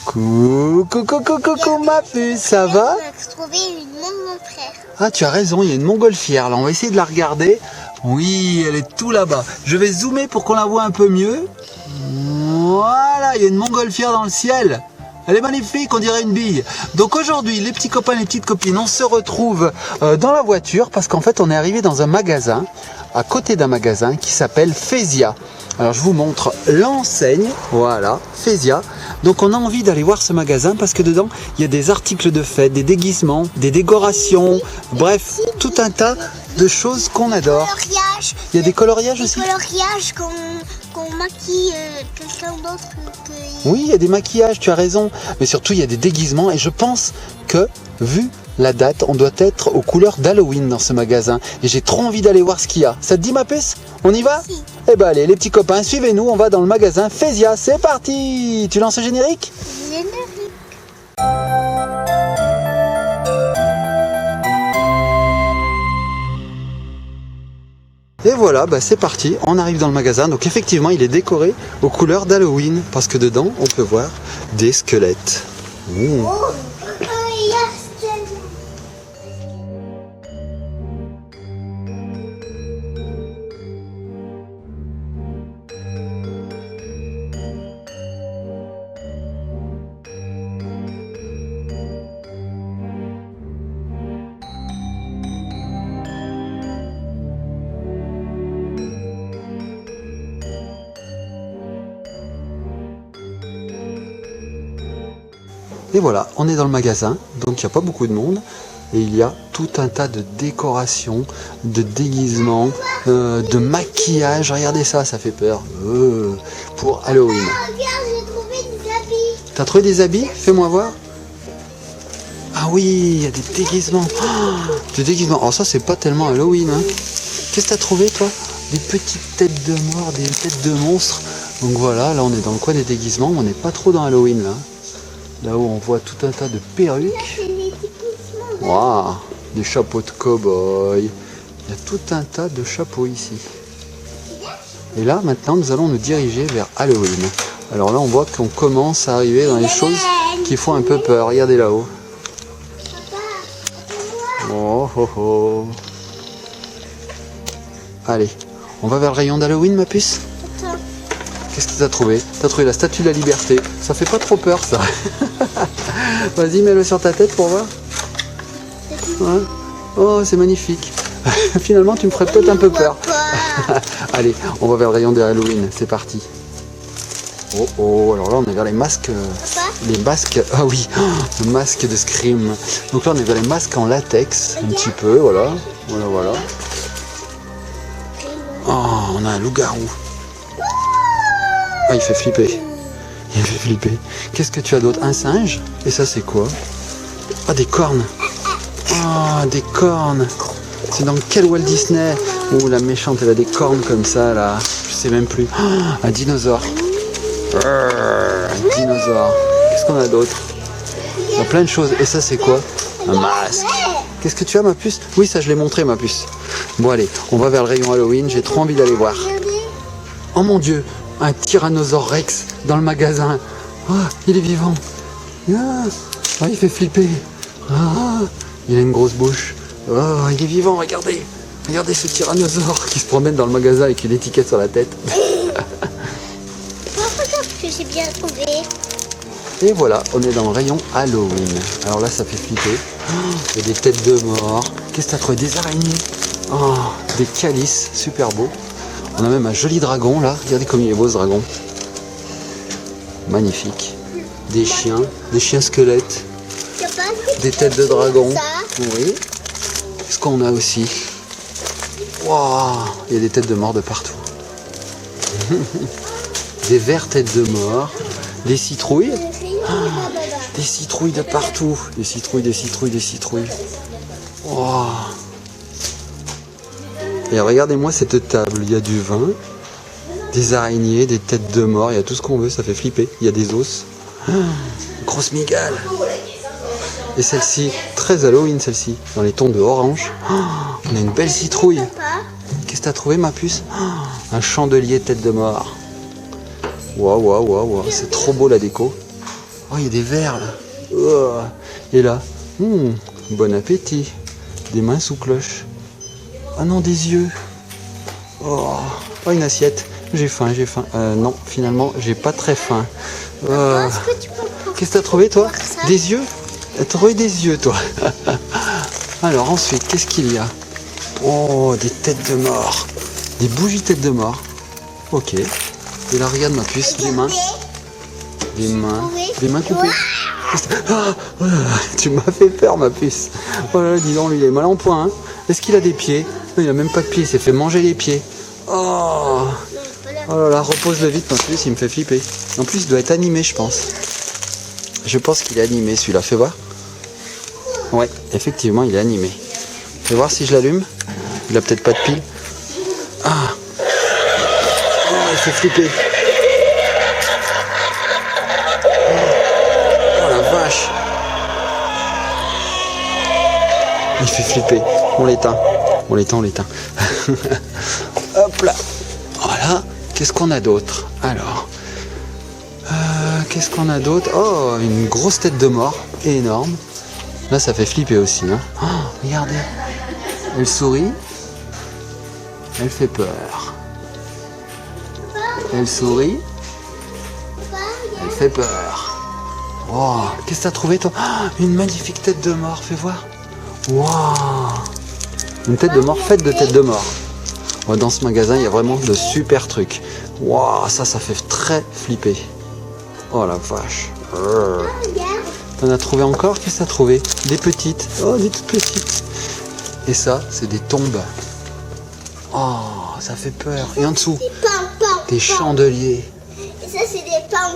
Coucou, coucou, coucou ma puce, ça va? On a trouvé une montgolfière. Ah, tu as raison, il y a une montgolfière là, on va essayer de la regarder. Oui, elle est tout là-bas. Je vais zoomer pour qu'on la voit un peu mieux. Voilà, il y a une montgolfière dans le ciel. Elle est magnifique, on dirait une bille. Donc aujourd'hui, les petits copains, les petites copines, on se retrouve dans la voiture parce qu'en fait, on est arrivé dans un magasin, à côté d'un magasin qui s'appelle Fezia. Alors je vous montre l'enseigne, voilà, Fezia. Donc on a envie d'aller voir ce magasin parce que dedans, il y a des articles de fête, des déguisements, des décorations, bref, tout un tas de choses qu'on adore. Coloriage. Il y a des coloriages aussi. Des coloriages qu'on maquille quelqu'un d'autre que... Oui, il y a des maquillages, tu as raison. Mais surtout, il y a des déguisements. Et je pense que, vu la date, on doit être aux couleurs d'Halloween dans ce magasin. Et j'ai trop envie d'aller voir ce qu'il y a. Ça te dit, ma puce? On y va? Si. Eh ben allez, les petits copains, suivez-nous. On va dans le magasin Fezia. C'est parti! Tu lances le générique? Générique. Et voilà, bah c'est parti, on arrive dans le magasin. Donc effectivement, il est décoré aux couleurs d'Halloween parce que dedans, on peut voir des squelettes. Mmh. Oh, il y a Et voilà, on est dans le magasin, donc il n'y a pas beaucoup de monde. Et il y a tout un tas de décorations, de déguisements, de maquillage. Regardez ça, ça fait peur. Pour Halloween. Regarde, j'ai trouvé des habits. T'as trouvé des habits? Fais-moi voir. Ah oui, il y a des déguisements. Oh, des déguisements. Alors ça, c'est pas tellement Halloween. Hein. Qu'est-ce que t'as trouvé, toi? Des petites têtes de mort, des têtes de monstres. Donc voilà, là on est dans le coin des déguisements. On n'est pas trop dans Halloween, là. Là-haut, on voit tout un tas de perruques. Waouh, des chapeaux de cow-boy. Il y a tout un tas de chapeaux ici. Et là, maintenant, nous allons nous diriger vers Halloween. Alors là, on voit qu'on commence à arriver dans les choses qui font un peu peur. Regardez là-haut. Oh, oh, oh. Allez, on va vers le rayon d'Halloween, ma puce? Qu'est-ce que tu as trouvé? Tu as trouvé la statue de la liberté. Ça fait pas trop peur, ça. Vas-y, mets-le sur ta tête pour voir. Ouais. Oh, c'est magnifique. Finalement, tu me ferais peut-être un peu peur. Allez, on va vers le rayon de Halloween. C'est parti. Oh, oh, alors là, on est vers les masques. Les masques. Ah oui, le masque de Scream. Donc là, on est vers les masques en latex. Un petit peu, voilà. Voilà, voilà. Oh, on a un loup-garou. Ah, il fait flipper. Il fait flipper. Qu'est-ce que tu as d'autre? Un singe? Et ça, c'est quoi? Ah, des cornes. Ah, des cornes. C'est dans quel Walt Disney? Oh, la méchante, elle a des cornes comme ça, là. Je sais même plus. Ah, un dinosaure. Un dinosaure. Qu'est-ce qu'on a d'autre? Il y a plein de choses. Et ça, c'est quoi? Un masque. Qu'est-ce que tu as, ma puce? Oui, ça, je l'ai montré, ma puce. Bon, allez, on va vers le rayon Halloween. J'ai trop envie d'aller voir. Oh mon Dieu! Un tyrannosaure rex dans le magasin. Oh, il est vivant. Ah, il fait flipper. Ah, il a une grosse bouche. Oh, il est vivant, regardez. Regardez ce tyrannosaure qui se promène dans le magasin avec une étiquette sur la tête. Regarde que j'ai bien trouvé. Et voilà, on est dans le rayon Halloween. Alors là, ça fait flipper. Oh, il y a des têtes de mort. Qu'est-ce que t'as trouvé? Des araignées. Oh, des calices, super beaux. On a même un joli dragon là, regardez comme il est beau ce dragon. Magnifique. Des chiens squelettes, des têtes de dragon. Oui. Qu'est-ce qu'on a aussi? Waouh, il y a des têtes de mort de partout. Des verres têtes de mort, des citrouilles. Des citrouilles de partout. Des citrouilles, des citrouilles, des citrouilles. Waouh. Et regardez-moi cette table, il y a du vin, des araignées, des têtes de mort, il y a tout ce qu'on veut, ça fait flipper. Il y a des os. Grosse migale. Et celle-ci, très Halloween celle-ci, dans les tons de orange. On a une belle citrouille. Qu'est-ce que tu as trouvé, ma puce? Un chandelier tête de mort. Waouh, waouh, waouh, waouh, c'est trop beau la déco. Oh, il y a des vers là. Oh. Et là, bon appétit. Des mains sous cloche. Ah non, des yeux. Oh, une assiette. J'ai faim, j'ai faim. Non, finalement, j'ai pas très faim. Est-ce que tu peux Qu'est-ce que t'as trouvé, toi? ça? Des yeux? T'as trouvé des yeux, toi? Alors, ensuite, qu'est-ce qu'il y a? Oh, des têtes de mort. Des bougies têtes de mort. Ok. Et là, regarde ma puce, des mains. Des mains. Des mains coupées. Ah, oh là là, tu m'as fait peur, ma puce. Oh là là, dis donc, lui, il est mal en point. Hein. Est-ce qu'il a des pieds? Non, il a même pas de pieds, il s'est fait manger les pieds. Oh, oh là là, repose-le vite, ma puce, il me fait flipper. En plus, il doit être animé, je pense. Je pense qu'il est animé, celui-là. Fais voir. Ouais, effectivement, il est animé. Fais voir si je l'allume. Il a peut-être pas de pile. Ah. Oh, il fait flipper. Oh la vache. Il fait flipper. On l'éteint. On l'éteint, on l'éteint. Hop là. Voilà. Qu'est-ce qu'on a d'autre? Alors. Qu'est-ce qu'on a d'autre? Oh, une grosse tête de mort. Énorme. Là, ça fait flipper aussi. Hein. Oh, regardez. Elle sourit. Elle fait peur. Elle sourit. Elle fait peur. Wow. Qu'est-ce que t'as trouvé, toi? Oh, une magnifique tête de mort. Fais voir. Wow. Une tête de mort faite de tête de mort. Ouais, dans ce magasin, il y a vraiment de super trucs. Wow, ça fait très flipper. Oh la vache. T'en as trouvé encore? Qu'est-ce que t'as trouvé? Des petites. Oh, des toutes petites. Et ça, c'est des tombes. Oh, ça fait peur. Et en dessous, des chandeliers. Et ça, c'est des pam.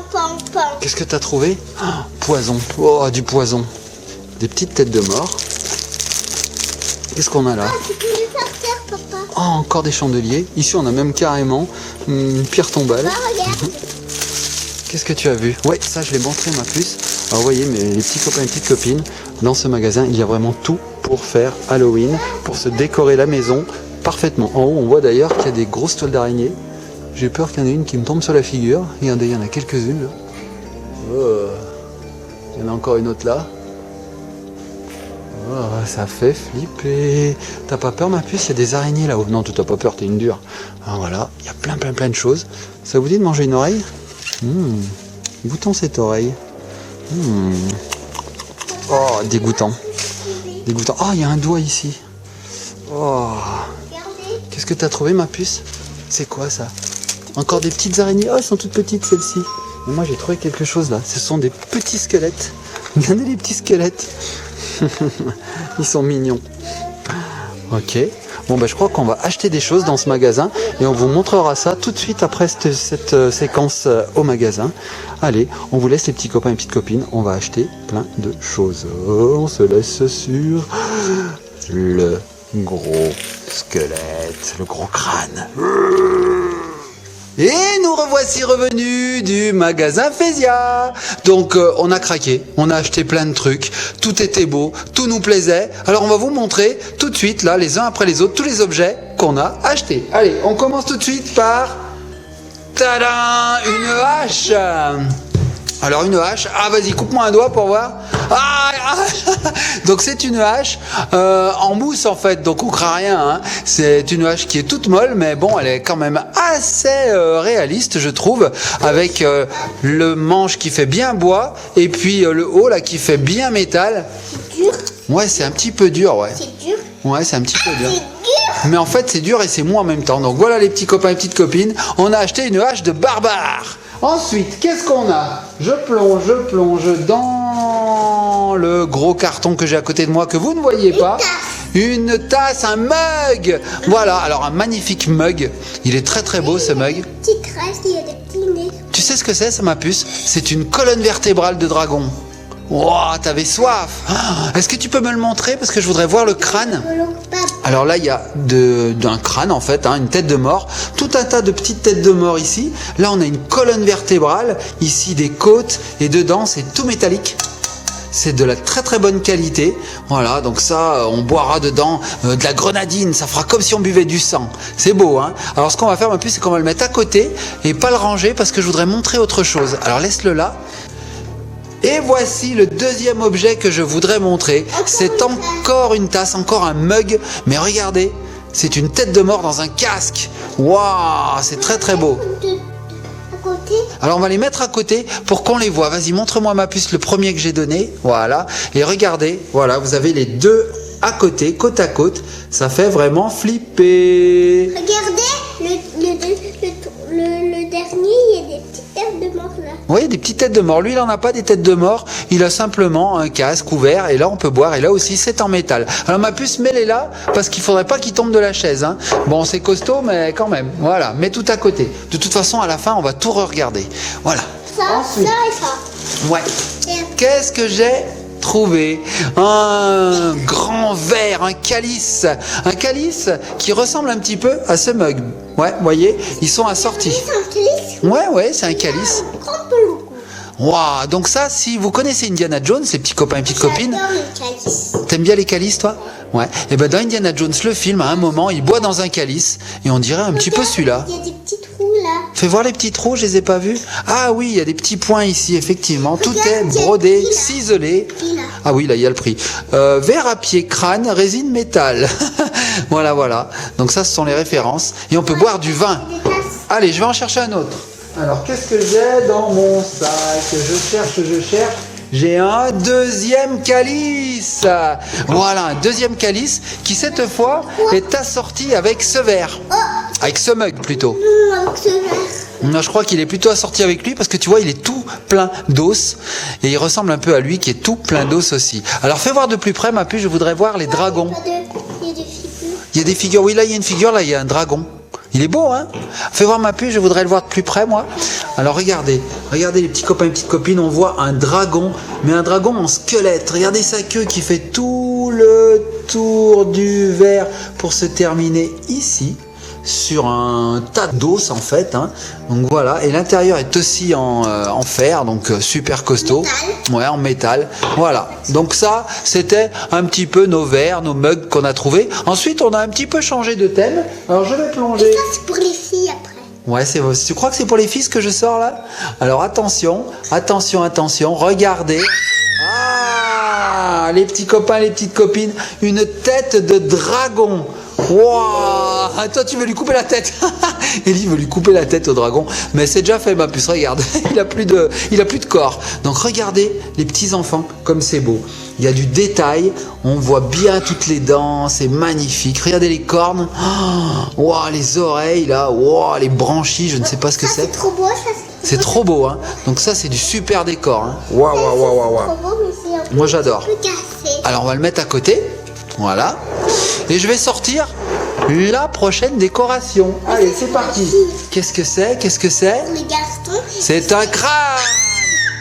Qu'est-ce que t'as trouvé? Oh, poison. Oh, du poison. Des petites têtes de mort. Qu'est-ce qu'on a là? Ah, tu peux les faire taire, papa. Oh, encore des chandeliers. Ici, on a même carrément une pierre tombale. Regarde. Qu'est-ce que tu as vu? Ouais, ça, je l'ai montré, ma puce. Alors, vous voyez, les petits copains et petites copines, dans ce magasin, il y a vraiment tout pour faire Halloween, pour se décorer la maison parfaitement. En haut, on voit d'ailleurs qu'il y a des grosses toiles d'araignée. J'ai peur qu'il y en ait une qui me tombe sur la figure. Regardez, il y en a quelques-unes. Oh. Il y en a encore une autre là. Oh, ça fait flipper. T'as pas peur, ma puce? Il y a des araignées là-haut. Non, tu t'as pas peur, t'es une dure. Alors, voilà, il y a plein de choses. Ça vous dit de manger une oreille? Goûtons cette oreille. Oh, dégoûtant. Dégoûtant. Oh, il y a un doigt ici. Oh. Qu'est-ce que tu as trouvé, ma puce? C'est quoi ça? Encore des petites araignées. Oh, elles sont toutes petites, celles-ci. Mais moi, j'ai trouvé quelque chose là. Ce sont des petits squelettes. Regardez les petits squelettes. Ils sont mignons. Ok. Bon, je crois qu'on va acheter des choses dans ce magasin et on vous montrera ça tout de suite après cette séquence au magasin. Allez, on vous laisse les petits copains et petites copines. On va acheter plein de choses. On se laisse sur le gros squelette, le gros crâne. Et nous revoici revenus du magasin Fézia. Donc on a craqué, on a acheté plein de trucs, tout était beau, tout nous plaisait. Alors on va vous montrer tout de suite, là, les uns après les autres, tous les objets qu'on a achetés. Allez, on commence tout de suite par... Tadam! Une hache. Alors une hache, ah vas-y, coupe-moi un doigt pour voir. Donc c'est une hache en mousse en fait, donc on craint rien. Hein. C'est une hache qui est toute molle, mais bon, elle est quand même assez réaliste, je trouve, avec le manche qui fait bien bois et puis le haut là qui fait bien métal. C'est dur. Ouais, c'est un petit peu dur, ouais. C'est dur. Ouais, c'est un petit peu dur. C'est dur. Mais en fait, c'est dur et c'est mou en même temps. Donc voilà les petits copains et petites copines, on a acheté une hache de barbare. Ensuite, qu'est-ce qu'on a? Je plonge dans le gros carton que j'ai à côté de moi, que vous ne voyez pas. Une tasse, un mug. Voilà, alors un magnifique mug. Il est très beau ce mug. Petite trace, il y a des petits nez. Tu sais ce que c'est, ça, ma puce? C'est une colonne vertébrale de dragon. Wow, t'avais soif. Est-ce que tu peux me le montrer? Parce que je voudrais voir le crâne. Alors là, il y a d'un crâne en fait, hein, une tête de mort, tout un tas de petites têtes de mort ici. Là, on a une colonne vertébrale, ici des côtes, et dedans, c'est tout métallique. C'est de la très bonne qualité. Voilà, donc ça, on boira dedans de la grenadine. Ça fera comme si on buvait du sang. C'est beau, hein? Alors, ce qu'on va faire, en plus, c'est qu'on va le mettre à côté et pas le ranger parce que je voudrais montrer autre chose. Alors, laisse-le là. Et voici le deuxième objet que je voudrais montrer. C'est encore une tasse, encore un mug. Mais regardez, c'est une tête de mort dans un casque. Waouh, c'est très très beau. À côté. Alors on va les mettre à côté pour qu'on les voit. Vas-y, montre-moi ma puce, le premier que j'ai donné. Voilà. Et regardez, voilà, vous avez les deux à côté, côte à côte. Ça fait vraiment flipper. Regardez, le dernier, il y a des petites têtes de mort là. Oui, des petites têtes de mort. Lui, il n'en a pas des têtes de mort. Il a simplement un casque ouvert. Et là, on peut boire. Et là aussi, c'est en métal. Alors ma puce, mets-les là parce qu'il faudrait pas qu'il tombe de la chaise. Hein. Bon, c'est costaud, mais quand même. Voilà, mets tout à côté. De toute façon, à la fin, on va tout re-regarder. Voilà. Ça, Ensuite. ça et ça. Ouais. Qu'est-ce que j'ai trouvé? Un grand verre, un calice qui ressemble un petit peu à ce mug. Ouais, vous voyez, ils sont assortis. C'est un calice. Ouais, c'est un calice. Grand peu le coup. Waouh, donc ça, si vous connaissez Indiana Jones, les petits copains et petites copines, J'adore le calice. t'aimes bien les calices, toi? Ouais. Et ben dans Indiana Jones, le film, à un moment, il boit dans un calice et on dirait un petit peu celui-là. Il y a des petits trous là. Fais voir les petits trous, je les ai pas vus. Ah oui, il y a des petits points ici, effectivement. Tout Regarde, est il y a le brodé, prix, là. ciselé. Prix, là. Ah oui, là, il y a le prix. Verre à pied, crâne, résine, métal. Voilà. Donc ça, ce sont les références. Et on peut boire du vin. Des tasses. Allez, je vais en chercher un autre. Alors, qu'est-ce que j'ai dans mon sac? Je cherche. J'ai un deuxième calice. Voilà, un deuxième calice qui, cette fois, est assorti avec ce verre. Avec ce mug, plutôt. Non, avec ce verre. Non, je crois qu'il est plutôt assorti avec lui parce que tu vois, il est tout plein d'os et il ressemble un peu à lui qui est tout plein d'os aussi. Alors fais voir de plus près, ma puce, je voudrais voir les dragons. Pas de... Il y a des figures. Il y a des figures, oui, là il y a une figure, là il y a un dragon. Il est beau, hein? Fais voir ma puce, je voudrais le voir de plus près, moi. Alors regardez les petits copains et petites copines, on voit un dragon, mais un dragon en squelette. Regardez sa queue qui fait tout le tour du verre pour se terminer ici. Sur un tas d'os en fait, hein. Donc voilà, et l'intérieur est aussi en fer, donc super costaud. Ouais, en métal. Voilà, donc ça c'était un petit peu nos verres, nos mugs qu'on a trouvés. Ensuite on a un petit peu changé de thème. Alors je vais plonger. Et ça, c'est pour les filles après. Ouais, tu crois que c'est pour les fils que je sors là? Alors attention, regardez. Ah, les petits copains, les petites copines, une tête de dragon. Waouh, toi tu veux lui couper la tête. Ellie veut lui couper la tête au dragon, mais c'est déjà fait ma puce, regarde, il a plus de corps. Donc regardez les petits enfants comme c'est beau. Il y a du détail, on voit bien toutes les dents, c'est magnifique. Regardez les cornes, waouh, les oreilles là, waouh, les branchies, je ne sais pas ce que Ça, c'est. c'est trop beau, ça. C'est trop beau, hein. Donc ça c'est du super décor, hein. Waouh. Trop beau, mais c'est un peu, Moi j'adore. un peu cassé. Alors on va le mettre à côté, voilà. Et je vais sortir la prochaine décoration. Allez, c'est parti. Qu'est-ce que c'est? Pour les garçons. C'est un crâne.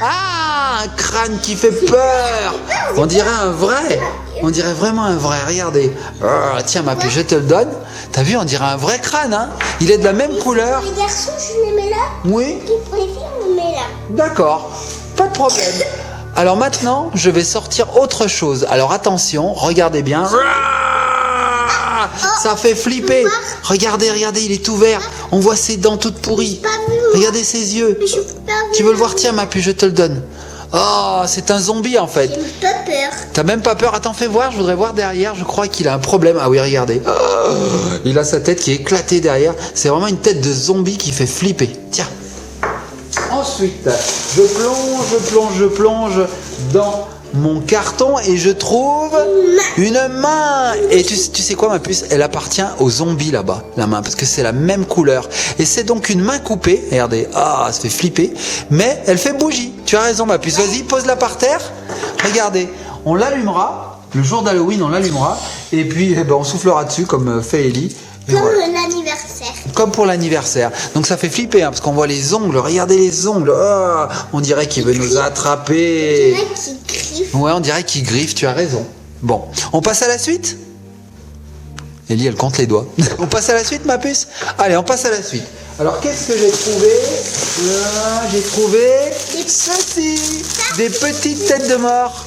Ah, un crâne qui fait peur. On dirait un vrai. On dirait vraiment un vrai. Regardez. Oh, tiens, ma puce, je te le donne. T'as vu, on dirait un vrai crâne, hein. Il est de la même couleur. Pour les garçons, je les mets là. Oui. Et pour les filles, on les met là. D'accord. Pas de problème. Alors maintenant, je vais sortir autre chose. Alors attention, regardez bien. Ça fait flipper. Regardez, il est tout vert. On voit ses dents toutes pourries. Pas vu. Regardez ses yeux. Mais je peux pas vu. Tu veux le voir? Tiens, ma puce, je te le donne. Oh, c'est un zombie en fait. J'ai pas peur. T'as même pas peur? Attends, fais voir, je voudrais voir derrière. Je crois qu'il a un problème. Ah oui, regardez. Oh, il a sa tête qui est éclatée derrière. C'est vraiment une tête de zombie qui fait flipper. Tiens. Ensuite, je plonge dans mon carton et je trouve une main. Et tu sais quoi, ma puce? Elle appartient aux zombies là-bas, la main, parce que c'est la même couleur. Et c'est donc une main coupée. Regardez, ça fait flipper. Mais elle fait bougie. Tu as raison, ma puce. Vas-y, pose-la par terre. Regardez, on l'allumera. Le jour d'Halloween, on l'allumera. Et puis, on soufflera dessus, comme fait Ellie. Et Comme voilà. l'anniversaire. Comme pour l'anniversaire. Donc ça fait flipper, hein, parce qu'on voit les ongles. Regardez les ongles. Oh, on dirait qu'il veut nous attraper. Il y en a qui griffent. Ouais, on dirait qu'il griffe, tu as raison. Bon, on passe à la suite? Ellie, elle compte les doigts. On passe à la suite, ma puce? Allez, on passe à la suite. Alors, qu'est-ce que j'ai trouvé? Là, j'ai trouvé ceci. Des petites têtes de mort.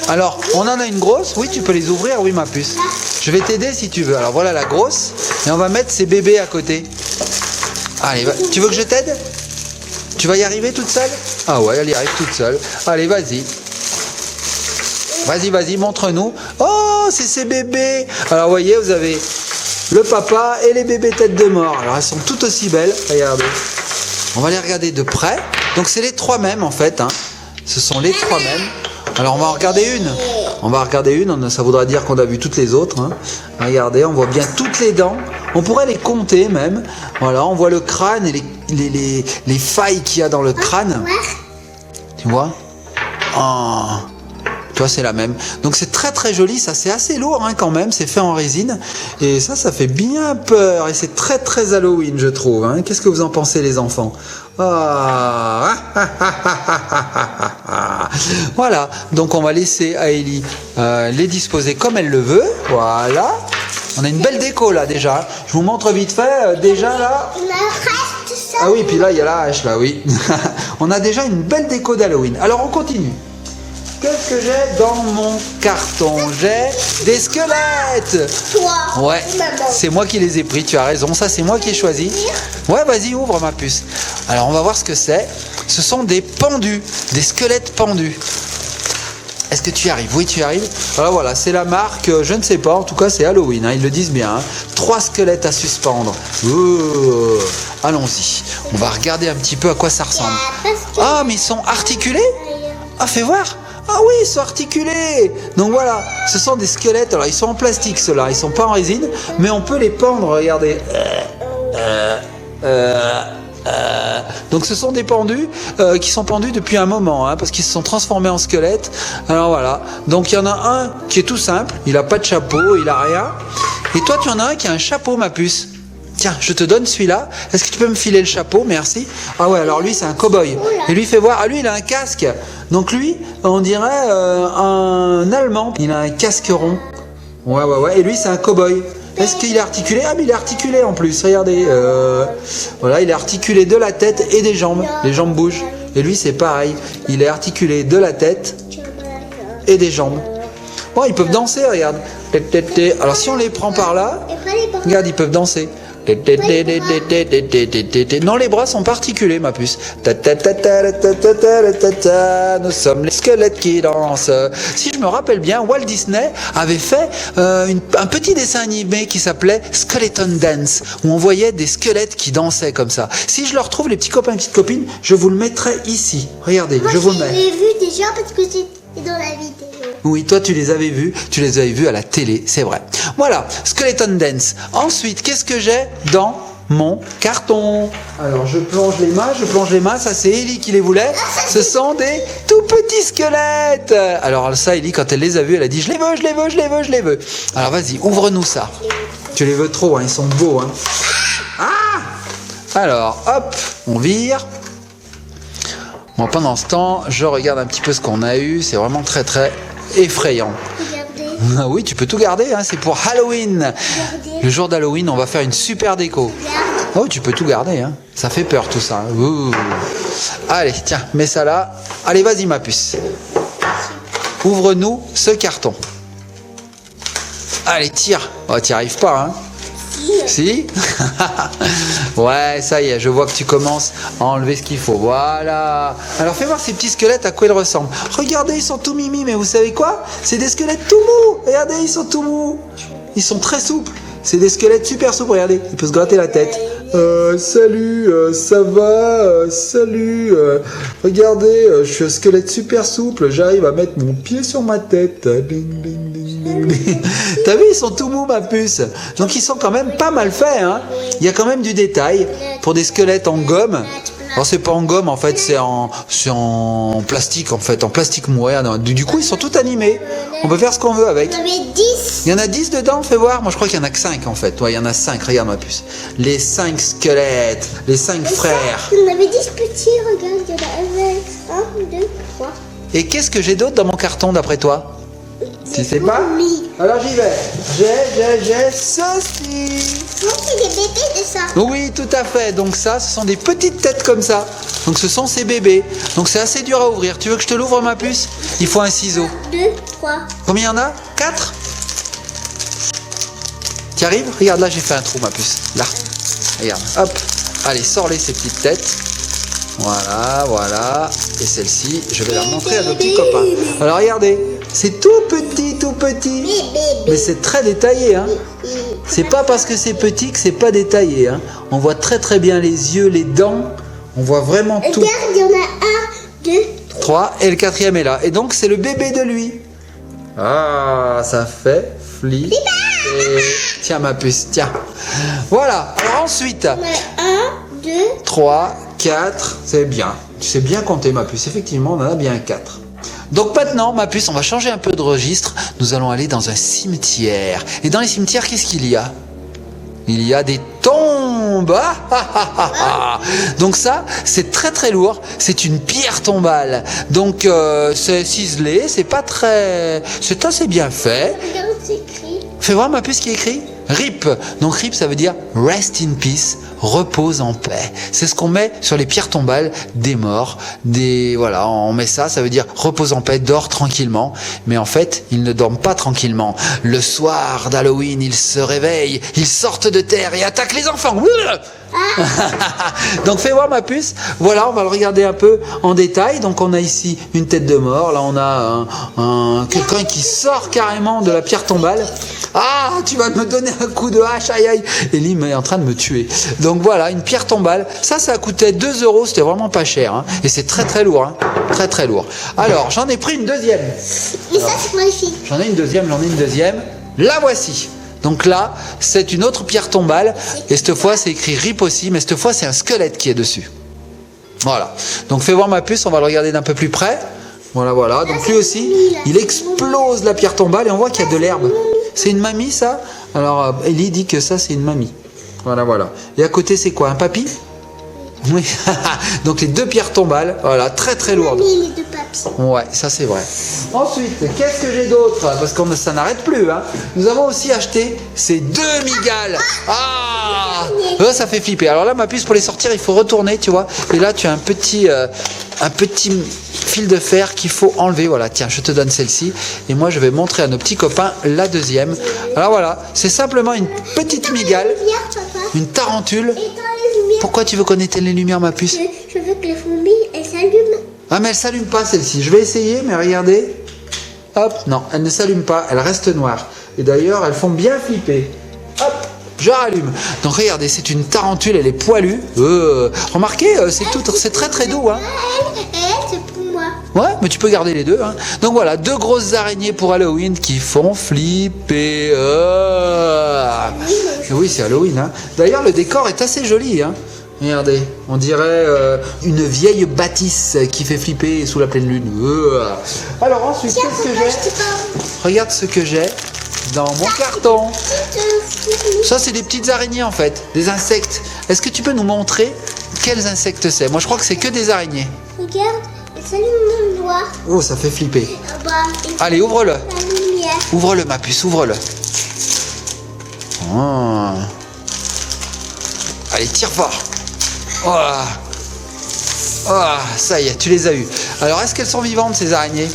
Alors, on en a une grosse. Oui, tu peux les ouvrir, oui, ma puce. Je vais t'aider si tu veux. Alors, voilà la grosse. Et on va mettre ces bébés à côté. Allez, tu veux que je t'aide? Tu vas y arriver toute seule? Ah ouais, elle y arrive toute seule. Allez, vas-y. Vas-y, montre-nous. Oh, c'est ces bébés. Alors, vous voyez, vous avez le papa et les bébés têtes de mort. Alors, elles sont toutes aussi belles. Regardez. On va les regarder de près. Donc, c'est les 3 mêmes, en fait. Hein. Ce sont les 3 mêmes. Alors, on va en regarder une. On va regarder une. Ça voudra dire qu'on a vu toutes les autres. Hein. Regardez, on voit bien toutes les dents. On pourrait les compter, même. Voilà, on voit le crâne et les failles qu'il y a dans le crâne. Tu vois? Oh. Toi, c'est la même. Donc, c'est très très joli. Ça, c'est assez lourd hein, quand même. C'est fait en résine. Et ça fait bien peur. Et c'est très très Halloween, je trouve. Hein. Qu'est-ce que vous en pensez, les enfants? Ah. Voilà. Donc, on va laisser Aélie les disposer comme elle le veut. Voilà. On a une belle déco là déjà. Je vous montre vite fait. Déjà là. Ah oui, puis là, il y a la hache là, oui. On a déjà une belle déco d'Halloween. Alors, on continue. Qu'est-ce que j'ai dans mon carton? J'ai des squelettes. Toi. Ouais, c'est moi qui les ai pris, tu as raison. Ça, c'est moi qui ai choisi. Ouais, vas-y, ouvre ma puce. Alors, on va voir ce que c'est. Ce sont des pendus, des squelettes pendus. Est-ce que tu y arrives? Oui, tu y arrives. Alors voilà, c'est la marque, je ne sais pas, en tout cas, c'est Halloween, hein, ils le disent bien. Hein. 3 squelettes à suspendre. Oh, allons-y. On va regarder un petit peu à quoi ça ressemble. Ah, mais ils sont articulés? Ah, fais voir. Ah oui, ils sont articulés. Donc voilà, ce sont des squelettes. Alors ils sont en plastique ceux-là, ils sont pas en résine, mais on peut les pendre, regardez. Donc ce sont des pendus qui sont pendus depuis un moment, hein, parce qu'ils se sont transformés en squelettes. Alors voilà, donc il y en a un qui est tout simple, il a pas de chapeau, il a rien. Et toi tu en as un qui a un chapeau, ma puce. Tiens, je te donne celui-là. Est-ce que tu peux me filer le chapeau? Merci. Ah ouais, alors lui, c'est un cow-boy. Et lui, fait voir. Ah, lui, il a un casque. Donc lui, on dirait un Allemand. Il a un casque rond. Ouais. Et lui, c'est un cow-boy. Est-ce qu'il est articulé? Ah, mais il est articulé en plus. Regardez. Voilà, il est articulé de la tête et des jambes. Les jambes bougent. Et lui, c'est pareil. Il est articulé de la tête et des jambes. Bon, ils peuvent danser, regarde. Alors, si on les prend par là, regarde, ils peuvent danser. Non, les bras sont pas articulés, ma puce. Nous sommes les squelettes qui dansent. Si je me rappelle bien, Walt Disney avait fait un petit dessin animé qui s'appelait Skeleton Dance, où on voyait des squelettes qui dansaient comme ça. Si je le retrouve, les petits copains et petites copines, je vous le mettrai ici. Regardez, je vous le mets. Je l'ai vu déjà parce que c'est dans la vidéo. Oui, toi tu les avais vus à la télé, c'est vrai. Voilà, Skeleton Dance. Ensuite, qu'est-ce que j'ai dans mon carton? Alors je plonge les mains, ça c'est Ellie qui les voulait. Ce sont des tout petits squelettes. Alors ça, Ellie, quand elle les a vus, elle a dit je les veux. Alors vas-y, ouvre-nous ça. Tu les veux trop, hein, ils sont beaux. Hein. Ah! Alors, hop, on vire. Bon, pendant ce temps, je regarde un petit peu ce qu'on a eu. C'est vraiment très très effrayant. Regardez. Oui, tu peux tout garder, hein, c'est pour Halloween. Regardez. Le jour d'Halloween, on va faire une super déco. Oh, tu peux tout garder, hein. Ça fait peur tout ça. Ouh. Allez, tiens, mets ça là. Allez, vas-y ma puce. Ouvre-nous ce carton. Allez, tire. Oh, t'y arrives pas, hein. Si? Ouais, ça y est, je vois que tu commences à enlever ce qu'il faut. Voilà. Alors fais voir ces petits squelettes à quoi ils ressemblent. Regardez, ils sont tout mimi, mais vous savez quoi? C'est des squelettes tout mous. Regardez, ils sont tout mous. Ils sont très souples. C'est des squelettes super souples, regardez. Il peut se gratter la tête. Salut, ça va? Salut. Regardez, je suis un squelette super souple. J'arrive à mettre mon pied sur ma tête. Ding, ding, ding, ding, ding. T'as vu, ils sont tout mous, ma puce. Donc ils sont quand même pas mal faits, hein. Il y a quand même du détail pour des squelettes en gomme. Alors c'est pas en gomme en fait, c'est en plastique en fait, en plastique mou. Du coup ils sont tout animés. On peut faire ce qu'on veut avec. Il y en avait 10. Il y en a 10 dedans, fais voir. Moi je crois qu'il y en a que 5 en fait. Ouais, il y en a 5, regarde ma puce. Les 5 squelettes, les 5 frères. Il y en avait 10 petits, regarde, il y en a 1, 2, 3. Et qu'est-ce que j'ai d'autre dans mon carton d'après toi? Tu sais pas? Oui. Alors j'y vais. J'ai ceci. C'est des bébés de ça. Oui, tout à fait. Donc ça, ce sont des petites têtes comme ça. Donc ce sont ces bébés. Donc c'est assez dur à ouvrir. Tu veux que je te l'ouvre, ma puce? Il faut un ciseau. 2, 3. Combien il y en a? 4? Tu arrives? Regarde, là j'ai fait un trou, ma puce. Là. Regarde. Hop. Allez, sors-les ces petites têtes. Voilà, voilà. Et celle-ci, je vais la montrer à nos petits copains. Alors regardez, c'est tout petit. Mais c'est très détaillé, hein. C'est pas parce que c'est petit que c'est pas détaillé, hein. On voit très bien les yeux, les dents. On voit vraiment tout. Regarde, il y en a 1, 2, 3 et le quatrième est là. Et donc c'est le bébé de lui. Ah, ça fait flipper. Tiens ma puce, tiens. Voilà. Alors ensuite. 1, 2, 3, 4, c'est bien. Tu sais bien compter ma puce. Effectivement, on en a bien 4. Donc maintenant, ma puce, on va changer un peu de registre. Nous allons aller dans un cimetière. Et dans les cimetières, qu'est-ce qu'il y a? Il y a des tombes. Donc ça, c'est très lourd. C'est une pierre tombale. Donc c'est ciselé, c'est pas très... C'est assez bien fait. regarde, c'est écrit. Fais voir ma puce qui est écrit RIP. Donc RIP, ça veut dire Rest in Peace, repose en paix. C'est ce qu'on met sur les pierres tombales des morts. Voilà, on met ça, ça veut dire repose en paix, dors tranquillement. Mais en fait, ils ne dorment pas tranquillement. Le soir d'Halloween, ils se réveillent, ils sortent de terre et attaquent les enfants. Donc fais voir ma puce. Voilà, on va le regarder un peu en détail. Donc on a ici une tête de mort. Là on a quelqu'un qui sort carrément de la pierre tombale. Ah, tu vas me donner un coup de hache, aïe. Ellie est en train de me tuer. Donc voilà, une pierre tombale. Ça a coûté 2 €. C'était vraiment pas cher, hein. Et c'est très lourd, hein. Très lourd. Alors j'en ai pris une deuxième. Et ça, c'est magnifique. J'en ai une deuxième. La voici. Donc là, c'est une autre pierre tombale. Et cette fois, c'est écrit RIP aussi. Mais cette fois, c'est un squelette qui est dessus. Voilà. Donc fais voir ma puce, on va le regarder d'un peu plus près. Voilà. Donc lui aussi, il explose la pierre tombale et on voit qu'il y a de l'herbe. C'est une mamie, ça? Alors, Ellie dit que ça, c'est une mamie. Voilà. Et à côté, c'est quoi? Un papy? Oui. Donc les deux pierres tombales, voilà, très lourdes. Les deux papiers. Ouais, ça c'est vrai. Ensuite, qu'est-ce que j'ai d'autre? Parce que ça n'arrête plus, hein. Nous avons aussi acheté ces 2 migales. Ah, ça fait flipper. Alors là, ma puce, pour les sortir, il faut retourner, tu vois. Et là, tu as un petit fil de fer qu'il faut enlever. Voilà, tiens, je te donne celle-ci. Et moi, je vais montrer à nos petits copains la deuxième. Alors voilà, c'est simplement une petite migale, une tarentule. Pourquoi tu veux qu'on éteigne les lumières, ma puce? Je veux que les fourmis, elles s'allument. Ah, mais elle s'allume pas, celle-ci. Je vais essayer, mais regardez. Hop, non, elle ne s'allume pas, elle reste noire. Et d'ailleurs, elles font bien flipper. Hop, je rallume. Donc regardez, c'est une tarentule, elle est poilue. Remarquez, c'est très doux, hein. Elle, c'est pour moi. Ouais, mais tu peux garder les deux, hein. Donc voilà, 2 grosses araignées pour Halloween qui font flipper. Oui, c'est Halloween, hein. D'ailleurs, le décor est assez joli, hein. Regardez, on dirait une vieille bâtisse qui fait flipper sous la pleine lune. Alors ensuite, qu'est-ce que j'ai? Regarde ce que j'ai dans mon carton. Ça, c'est des petites araignées en fait, des insectes. Est-ce que tu peux nous montrer quels insectes c'est? Moi, je crois que c'est que des araignées. Regarde, elles s'allument dans le noir. Oh, ça fait flipper. Allez, ouvre-le. La lumière. Ouvre-le, ma puce, ouvre-le. Oh. Allez, tire fort. Voilà. Oh, ça y est, tu les as eues. Alors, est-ce qu'elles sont vivantes, ces araignées?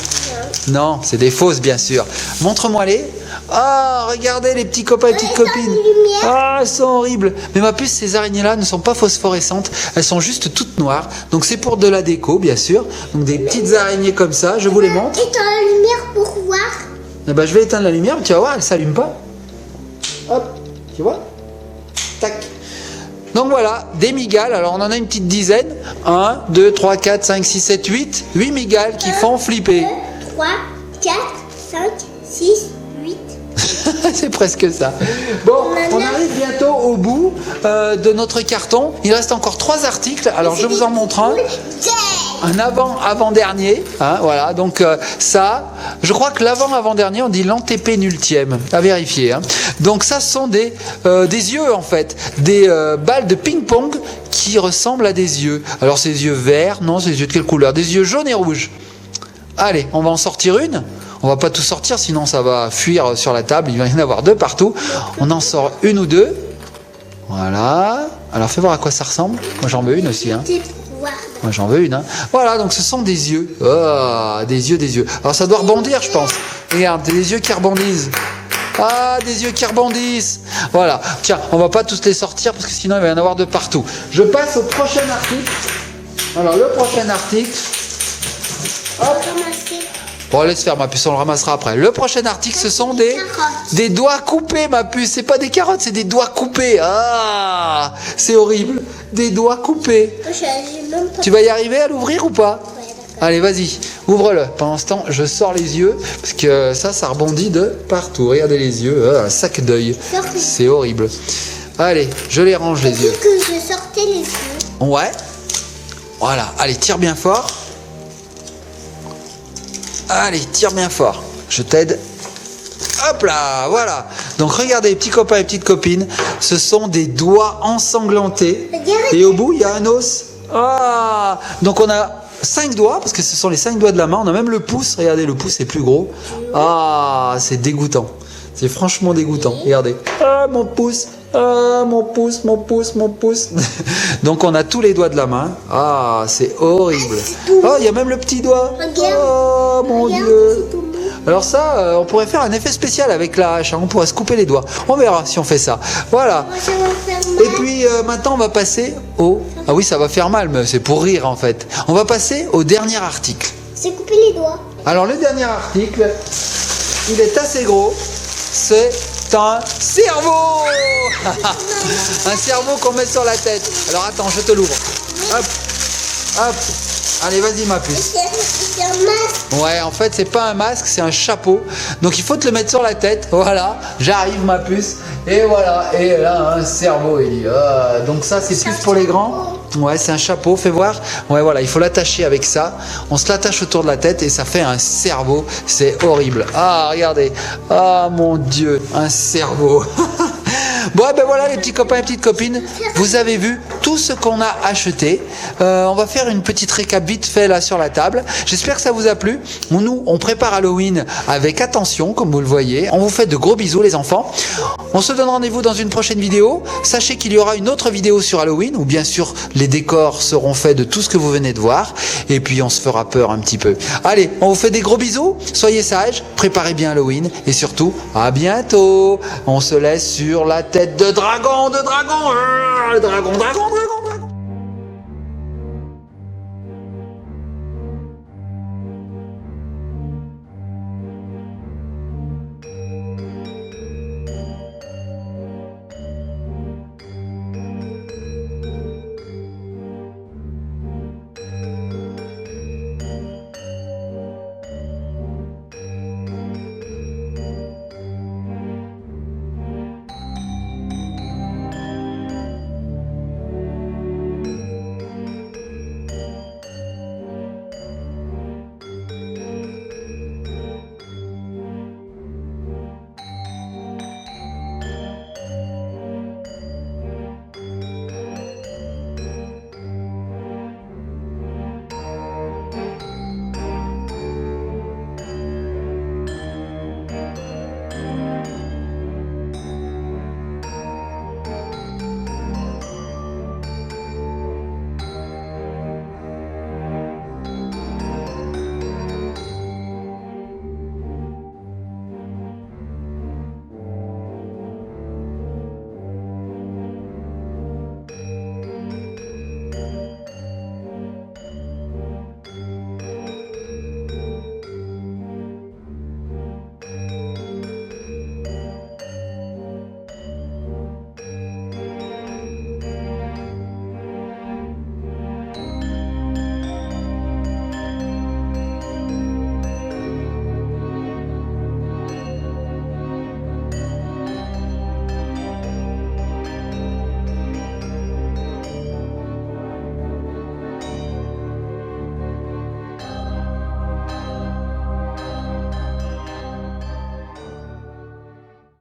Non, c'est des fausses, bien sûr. Montre-moi les. Ah, regardez les petits copains et petites copines. Ah, elles sont horribles. Mais ma puce, ces araignées-là ne sont pas phosphorescentes. Elles sont juste toutes noires. Donc, c'est pour de la déco, bien sûr. Donc, des petites araignées comme ça, je vous les montre. Éteins la lumière pour voir. Eh ben, je vais éteindre la lumière, mais tu vas voir, elle ne s'allume pas. Hop, tu vois? Tac. Donc voilà, des migales, alors on en a une petite dizaine. 1, 2, 3, 4, 5, 6, 7, 8. 8 migales qui font flipper. 2, 3, 4, 5, 6, 8. C'est presque ça. Bon, on arrive bientôt au bout de notre carton. Il reste encore 3 articles. Alors je vous en montre un avant-dernier. Hein, voilà, donc ça, je crois que l'avant-avant-dernier, on dit l'antépénultième. À vérifier. Hein. Donc ça, ce sont des yeux en fait. Des balles de ping-pong qui ressemblent à des yeux. Alors ces yeux verts, non, c'est des yeux de quelle couleur? Des yeux jaunes et rouges. Allez, on va en sortir une. On va pas tout sortir, sinon ça va fuir sur la table. Il va y en avoir 2 partout. On en sort une ou 2. Voilà. Alors fais voir à quoi ça ressemble. Moi j'en veux une aussi. Hein. Moi j'en veux une. Hein. Voilà, donc ce sont des yeux. Oh, des yeux. Alors ça doit rebondir, je pense. Regarde, des yeux qui rebondissent. Ah, des yeux qui rebondissent. Voilà. Tiens, on va pas tous les sortir parce que sinon il va y en avoir de partout. Je passe au prochain article. Alors le prochain article. Hop. Ramasser. Bon, laisse faire ma puce, on le ramassera après. Le prochain article, ce sont des doigts coupés, ma puce. C'est pas des carottes, c'est des doigts coupés. Ah, c'est horrible. Des doigts coupés. J'ai même pas. Tu vas y arriver à l'ouvrir ou pas? Ouais, d'accord. Allez, vas-y, ouvre-le. Pendant ce temps, je sors les yeux, parce que ça rebondit de partout. Regardez les yeux, un sac d'œil. C'est horrible. Allez, je les range les yeux. Que je sortais les yeux. Ouais. Voilà, allez, tire bien fort. Allez, tire bien fort. Je t'aide. Hop là, voilà. Donc regardez, petits copains et petites copines, ce sont des doigts ensanglantés. Et au bout, il y a un os. Ah, donc on a 5 doigts, parce que ce sont les 5 doigts de la main. On a même le pouce. Regardez, le pouce est plus gros. Ah, c'est dégoûtant. C'est franchement dégoûtant. Regardez. Ah, mon pouce. Ah, mon pouce, mon pouce, mon pouce. Donc on a tous les doigts de la main. Ah, c'est horrible. Oh, il y a même le petit doigt. Oh, mon Dieu. Alors ça, on pourrait faire un effet spécial avec la hache. On pourrait se couper les doigts. On verra si on fait ça. Voilà. Et puis maintenant, on va passer au... Ah oui, ça va faire mal, mais c'est pour rire en fait. On va passer au dernier article. C'est couper les doigts. Alors le dernier article, il est assez gros. C'est un cerveau. Un cerveau qu'on met sur la tête. Alors attends, je te l'ouvre. Hop, hop. Allez, vas-y ma puce. C'est un masque. Ouais, en fait, c'est pas un masque, c'est un chapeau. Donc il faut te le mettre sur la tête. Voilà, j'arrive ma puce. Et voilà, et là, un cerveau, Ellie. Ah, donc ça, c'est plus pour les grands. Ouais, c'est un chapeau, fais voir. Ouais, voilà, il faut l'attacher avec ça. On se l'attache autour de la tête et ça fait un cerveau. C'est horrible. Ah, regardez. Ah, mon Dieu, un cerveau. Bon, ben voilà les petits copains et petites copines, vous avez vu tout ce qu'on a acheté. On va faire une petite récap vite fait là sur la table. J'espère que ça vous a plu. Nous, on prépare Halloween avec attention, comme vous le voyez. On vous fait de gros bisous les enfants. On se donne rendez-vous dans une prochaine vidéo. Sachez qu'il y aura une autre vidéo sur Halloween où bien sûr les décors seront faits de tout ce que vous venez de voir. Et puis on se fera peur un petit peu. Allez, on vous fait des gros bisous. Soyez sages, préparez bien Halloween et surtout à bientôt. On se laisse sur la tête de dragon, le dragon, dragon.